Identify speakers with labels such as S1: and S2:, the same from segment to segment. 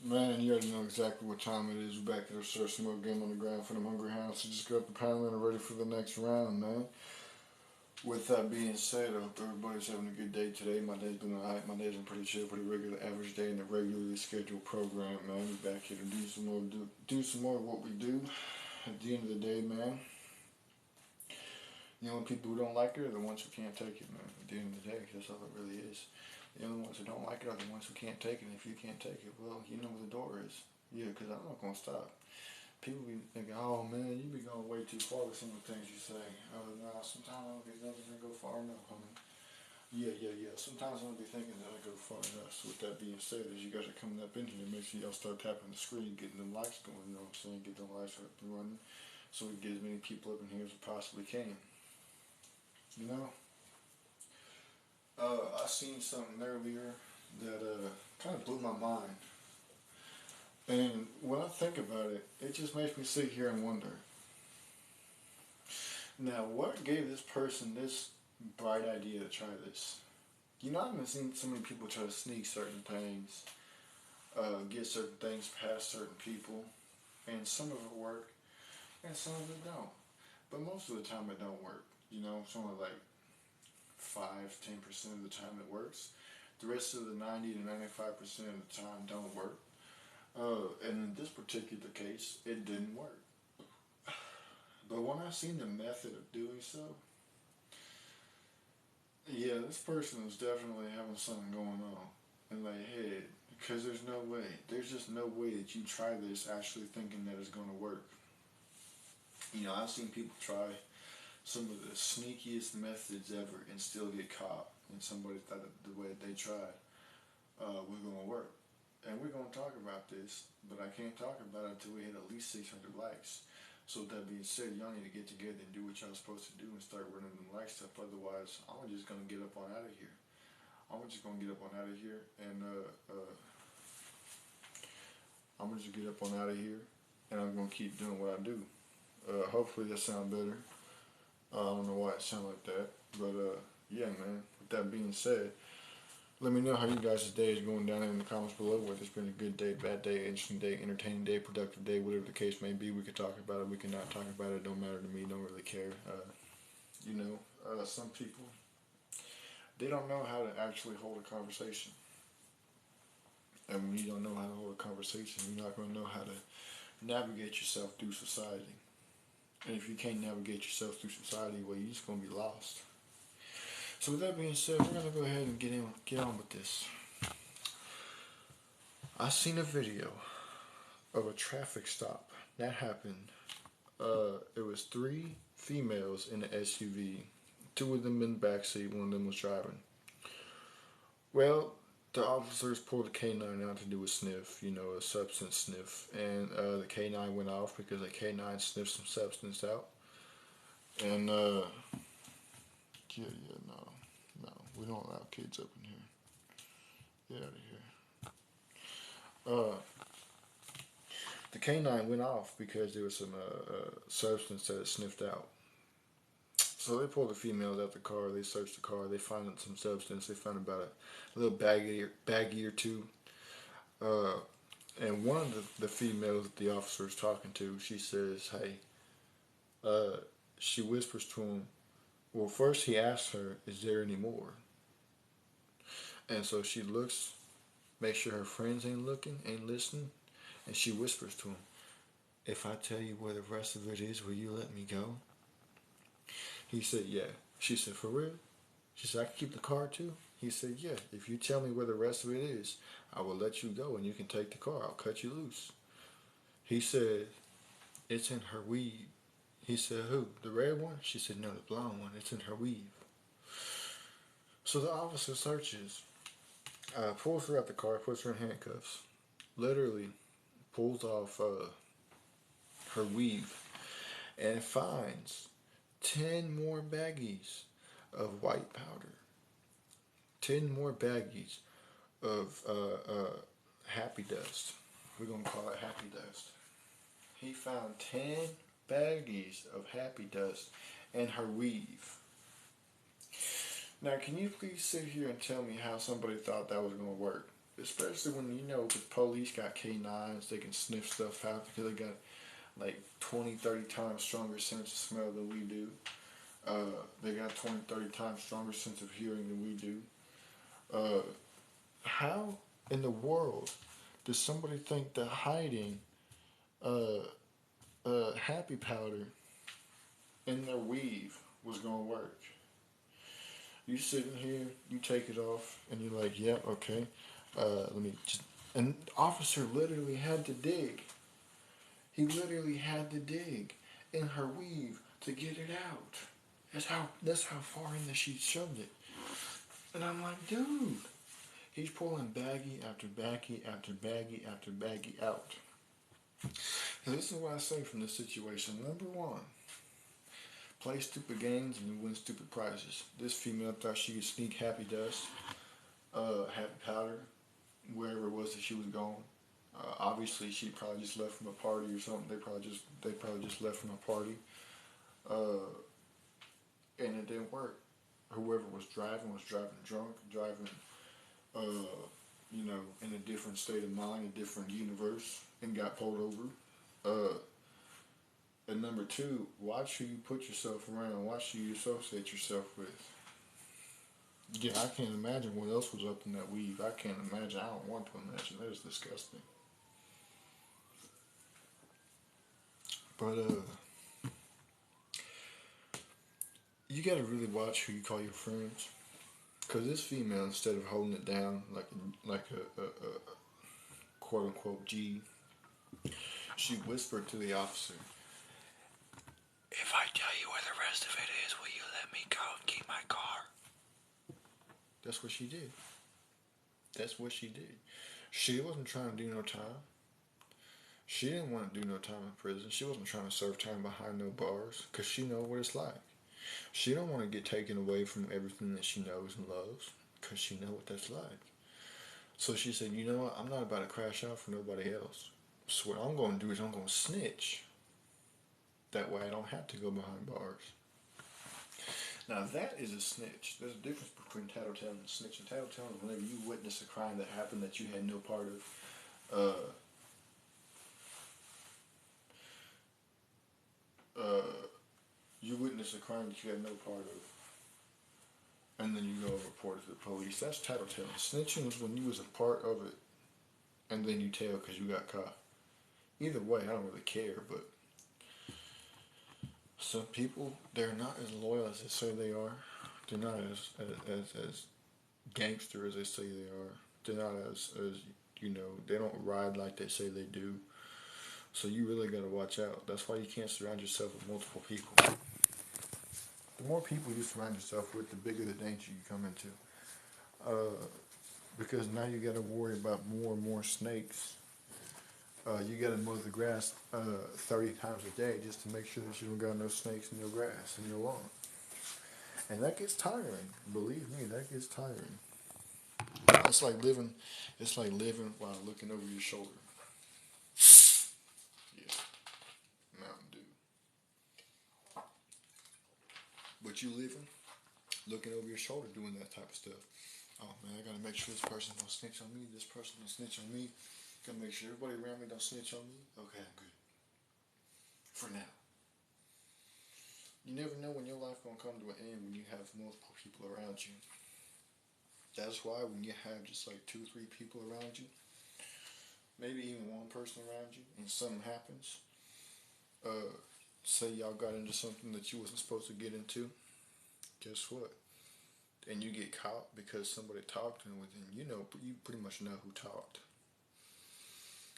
S1: Man, you already know exactly what time it is. We're back at our Sir Smoke game on the ground for the Hungry Hounds. So just get up the panel and are ready for the next round, man. With that being said, I hope everybody's having a good day today. My day's been alright. My day's been pretty chill, pretty regular, average day in the regularly scheduled program, man. We're back here to do some more of what we do. At the end of the day, man, the only people who don't like it are the ones who can't take it, man. At the end of the day, that's all it really is. The only ones who don't like it are the ones who can't take it. And if you can't take it, well, you know where the door is. Yeah, because I'm not going to stop. People be thinking, oh man, you be going way too far with some of the things you say. Oh, no, sometimes I don't think that doesn't go far enough. I mean, yeah. Sometimes I don't be thinking that I go far enough. So with that being said, as you guys are coming up in here, make sure y'all start tapping the screen, getting them likes going, you know what I'm saying? Get them likes up and running so we get as many people up in here as we possibly can. You know? I seen something earlier that kind of blew my mind. And when I think about it, it just makes me sit here and wonder. Now, what gave this person this bright idea to try this? You know, I've seen so many people try to sneak certain things, get certain things past certain people, and some of it work, and some of it don't. But most of the time it don't work. You know, somewhere like 5-10% of the time it works. The rest of the 90 to 95% of the time don't work. And in this particular case, it didn't work. But when I seen the method of doing so, yeah, this person was definitely having something going on in their head. Because there's just no way that you try this actually thinking that it's going to work. You know, I've seen people try some of the sneakiest methods ever and still get caught. And somebody thought that the way that they tried was going to work. And we're going to talk about this, but I can't talk about it until we hit at least 600 likes. So with that being said, y'all need to get together and do what y'all supposed to do and start running them like stuff. Otherwise, I'm just going to get up on out of here. I'm just going to get up on out of here and I'm going to just get up on out of here and I'm going to keep doing what I do. Hopefully that sounds better. I don't know why it sounds like that, but yeah, man. With that being said, let me know how you guys' day is going down in the comments below. Whether it's been a good day, bad day, interesting day, entertaining day, productive day, whatever the case may be. We can talk about it. We can not talk about it. Don't matter to me. Don't really care. Some people, they don't know how to actually hold a conversation. And when you don't know how to hold a conversation, you're not going to know how to navigate yourself through society. And if you can't navigate yourself through society, well, you're just going to be lost. So with that being said, we're going to go ahead and get on with this. I seen a video of a traffic stop that happened. It was 3 females in the SUV. 2 of them in the backseat, 1 of them was driving. Well, the officers pulled a K9 out to do a sniff, a substance sniff. And the K9 went off because the K9 sniffed some substance out. And, no, we don't allow kids up in here. Get out of here. The K9 went off because there was some substance that it sniffed out. So they pulled the females out the car. They searched the car. They found some substance. They found about a little baggie or 2. And one of the females that the officer was talking to, she says, hey, she whispers to him. Well, first he asks her, is there any more? And so she looks, makes sure her friends ain't looking, ain't listening, and she whispers to him, if I tell you where the rest of it is, will you let me go? He said, yeah. She said, for real? She said, I can keep the car too? He said, yeah, if you tell me where the rest of it is, I will let you go and you can take the car. I'll cut you loose. He said, it's in her weave. He said, who? The red one? She said, no, the blonde one. It's in her weave. So the officer searches, pulls her out the car, puts her in handcuffs, literally pulls off her weave, and finds 10 more baggies of white powder. 10 more baggies of happy dust. We're going to call it happy dust. He found 10 baggies of happy dust in her weave. Now, can you please sit here and tell me how somebody thought that was going to work? Especially when, the police got K9s, they can sniff stuff out because they got like 20, 30 times stronger sense of smell than we do. They got 20, 30 times stronger sense of hearing than we do. How in the world does somebody think that hiding happy powder in their weave was going to work? You sitting here, you take it off, and you're like, "Yep, yeah, okay. Let me just." And the officer literally had to dig. He literally had to dig in her weave to get it out. That's how far in that she shoved it. And I'm like, dude, he's pulling baggie after baggie after baggie after baggie out. And this is what I say from this situation. Number one, play stupid games and you win stupid prizes. This female thought she could sneak happy dust, happy powder, wherever it was that she was going. Obviously, she probably just left from a party or something. They probably just left from a party, and it didn't work. Whoever was driving drunk, driving, in a different state of mind, a different universe, and got pulled over. And number two, watch who you put yourself around. Watch who you associate yourself with. Yeah, I can't imagine what else was up in that weave. I can't imagine. I don't want to imagine. That is disgusting. But you gotta really watch who you call your friends. Cause this female, instead of holding it down like a quote unquote G, she whispered to the officer, "If I tell you where the rest of it is, will you let me go and keep my car?" That's what she did. That's what she did. She wasn't trying to do no time. She didn't want to do no time in prison. She wasn't trying to serve time behind no bars, cause she know what it's like. She don't want to get taken away from everything that she knows and loves, cause she know what that's like. So she said, "You know what? I'm not about to crash out for nobody else. So what I'm going to do is I'm going to snitch. That way I don't have to go behind bars." Now that is a snitch. There's a difference between tattletale and snitch. And tattletale is whenever you witness a crime that happened that you had no part of. You witness a crime that you had no part of, and then you go and report it to the police. That's tattletale. Snitching is when you was a part of it, and then you tell because you got caught. Either way, I don't really care, but some people, they're not as loyal as they say they are. They're not as gangster as they say they are. They're not as they don't ride like they say they do. So you really got to watch out. That's why you can't surround yourself with multiple people. The more people you surround yourself with, the bigger the danger you come into. Because now you got to worry about more and more snakes. You got to mow the grass 30 times a day just to make sure that you don't got no snakes in your grass and your lawn. And that gets tiring. Believe me, that gets tiring. It's like living. It's like living while looking over your shoulder. Yeah, Mountain Dew. But you living, looking over your shoulder, doing that type of stuff. Oh man, I gotta make sure this person don't snitch on me. This person don't snitch on me. Gotta make sure everybody around me don't snitch on me. Okay, I'm good. For now. You never know when your life gonna come to an end when you have multiple people around you. That's why when you have just like 2, 3 people around you, maybe even one person around you, and something happens, say y'all got into something that you wasn't supposed to get into, guess what? And you get caught because somebody talked, and within you pretty much know who talked.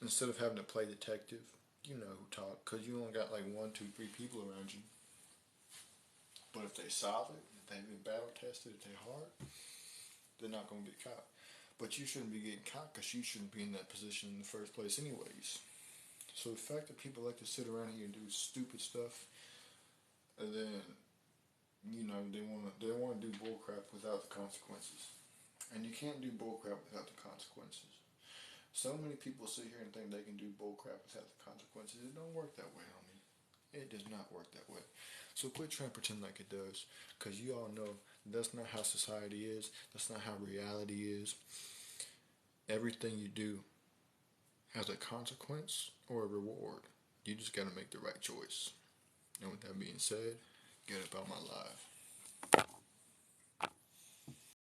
S1: Instead of having to play detective, you know who talked because you only got like 1, 2, 3 people around you. But if they solve it, if they've been battle tested, if they're hard, they're not gonna get caught. But you shouldn't be getting caught because you shouldn't be in that position in the first place, anyways. So the fact that people like to sit around here and do stupid stuff, and then they want to do bullcrap without the consequences. And you can't do bullcrap without the consequences. So many people sit here and think they can do bullcrap without the consequences. It don't work that way, homie. It does not work that way. So quit trying to pretend like it does. Because you all know that's not how society is. That's not how reality is. Everything you do has a consequence or a reward. You just got to make the right choice. And with that being said, get up out my life.